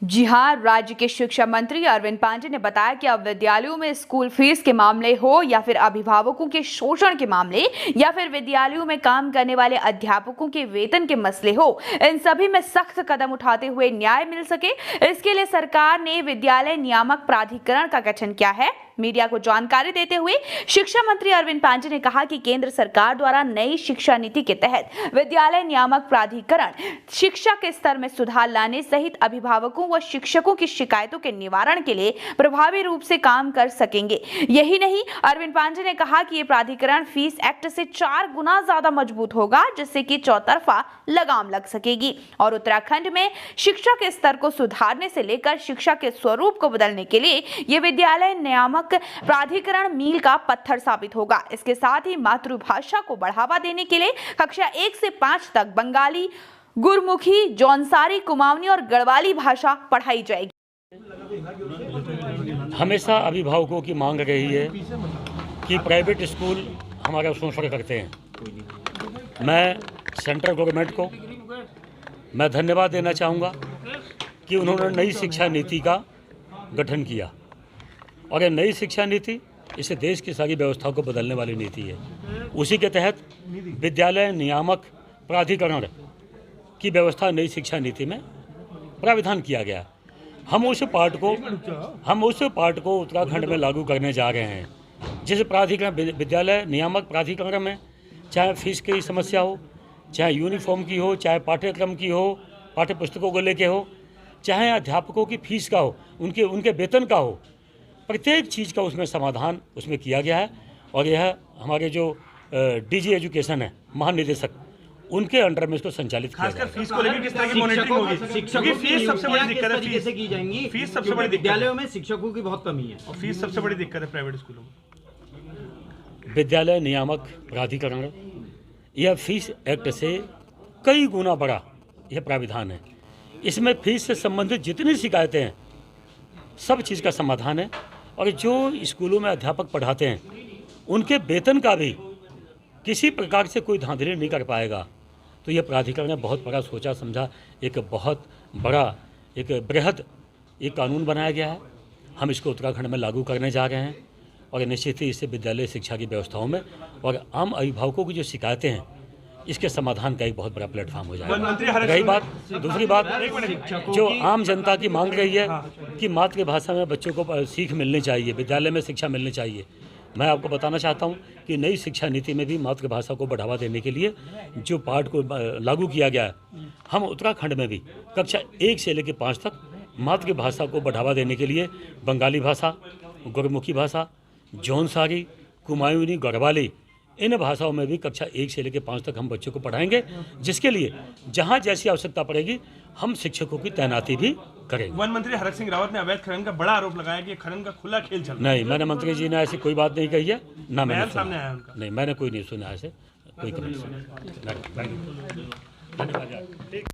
जी हां, राज्य के शिक्षा मंत्री अरविंद पांडे ने बताया कि अब विद्यालयों में स्कूल फीस के मामले हो या फिर अभिभावकों के शोषण के मामले या फिर विद्यालयों में काम करने वाले अध्यापकों के वेतन के मसले हो, इन सभी में सख्त कदम उठाते हुए न्याय मिल सके, इसके लिए सरकार ने विद्यालय नियामक प्राधिकरण का गठन किया है। मीडिया को जानकारी देते हुए शिक्षा मंत्री अरविंद पांडे ने कहा कि केंद्र सरकार द्वारा नई शिक्षा नीति के तहत विद्यालय नियामक प्राधिकरण शिक्षा के स्तर में सुधार लाने सहित अभिभावकों व शिक्षकों की शिकायतों के निवारण के लिए प्रभावी रूप से काम कर सकेंगे। यही नहीं, अरविंद पांडे ने कहा कि ये प्राधिकरण फीस एक्ट से 4 गुना ज्यादा मजबूत होगा, जिससे कि चौतरफा लगाम लग सकेगी और उत्तराखंड में शिक्षा के स्तर को सुधारने से लेकर शिक्षा के स्वरूप को बदलने के लिए ये विद्यालय नियामक प्राधिकरण मील का पत्थर साबित होगा। इसके साथ ही मातृभाषा को बढ़ावा देने के लिए कक्षा 1 से 5 तक बंगाली, गुरमुखी, जौनसारी, कुमाऊनी और गढ़वाली भाषा पढ़ाई जाएगी। हमेशा अभिभावकों की मांग रही है कि प्राइवेट स्कूल हमारा शोषण करते हैं। मैं सेंट्रल गवर्नमेंट को मैं धन्यवाद देना चाहूँगा कि उन्होंने नई शिक्षा नीति का गठन किया और ये नई शिक्षा नीति इस देश की सारी व्यवस्थाओं को बदलने वाली नीति है। उसी के तहत विद्यालय नियामक प्राधिकरण की व्यवस्था नई शिक्षा नीति में प्राविधान किया गया। हम उस पार्ट को उत्तराखंड में लागू करने जा रहे हैं। जिस प्राधिकरण विद्यालय नियामक प्राधिकरण में चाहे फीस की समस्या हो, चाहे यूनिफॉर्म की हो, चाहे पाठ्यक्रम की हो, पाठ्य पुस्तकों को लेके हो, चाहे अध्यापकों की फीस का हो, उनके वेतन का हो, प्रत्येक चीज़ का उसमें समाधान उसमें किया गया है। और यह हमारे जो डीजी एजुकेशन है, महानिदेशक, उनके अंडर में इसको संचालित किया जाएगा। फीस को लेकर किस तरह की मॉनिटरिंग होगी? क्योंकि फीस सबसे बड़ी दिक्कत है। कैसे की जाएंगी? फीस सबसे बड़ी विद्यालयों में शिक्षकों की बहुत कमी है और फीस सबसे बड़ी दिक्कत है प्राइवेट स्कूलों में। विद्यालय नियामक प्राधिकरण यह फीस एक्ट से कई गुना बड़ा यह प्राविधान है। इसमें फीस से संबंधित जितनी शिकायतें हैं सब चीज़ का समाधान है और जो स्कूलों में अध्यापक पढ़ाते हैं उनके वेतन का भी किसी प्रकार से कोई धांधली नहीं कर पाएगा। तो यह प्राधिकरण ने बहुत बड़ा सोचा समझा एक बहुत बड़ा एक बृहद एक कानून बनाया गया है। हम इसको उत्तराखंड में लागू करने जा रहे हैं और निश्चित ही इससे विद्यालय शिक्षा की व्यवस्थाओं में और आम अभिभावकों की जो शिकायतें हैं इसके समाधान का एक बहुत बड़ा प्लेटफॉर्म हो जाएगा। रही बात, दूसरी बात जो आम जनता की मांग रही है कि मातृभाषा में बच्चों को सीख मिलनी चाहिए, विद्यालय में शिक्षा मिलनी चाहिए। मैं आपको बताना चाहता हूं कि नई शिक्षा नीति में भी मातृभाषा को बढ़ावा देने के लिए जो पाठ को लागू किया गया है, हम उत्तराखंड में भी कक्षा 1 से लेकर 5 तक मातृभाषा को बढ़ावा देने के लिए बंगाली भाषा, गुरमुखी भाषा, जौनसारी, कुमाऊनी, गढ़वाली, इन भाषाओं में भी कक्षा 1 से लेकर 5 तक हम बच्चों को पढ़ाएंगे, जिसके लिए जहां जैसी आवश्यकता पड़ेगी हम शिक्षकों की तैनाती भी करेंगे। वन मंत्री हरक सिंह रावत ने अवैध खनन का बड़ा आरोप लगाया कि खनन का खुला खेल चल रहा है। नहीं, मैंने मंत्री जी ने ऐसी कोई बात नहीं कही है, ना मैंने सामने आया उनका। नहीं, मैंने कोई नहीं सुना ऐसे कोई कमेंट। धन्यवाद।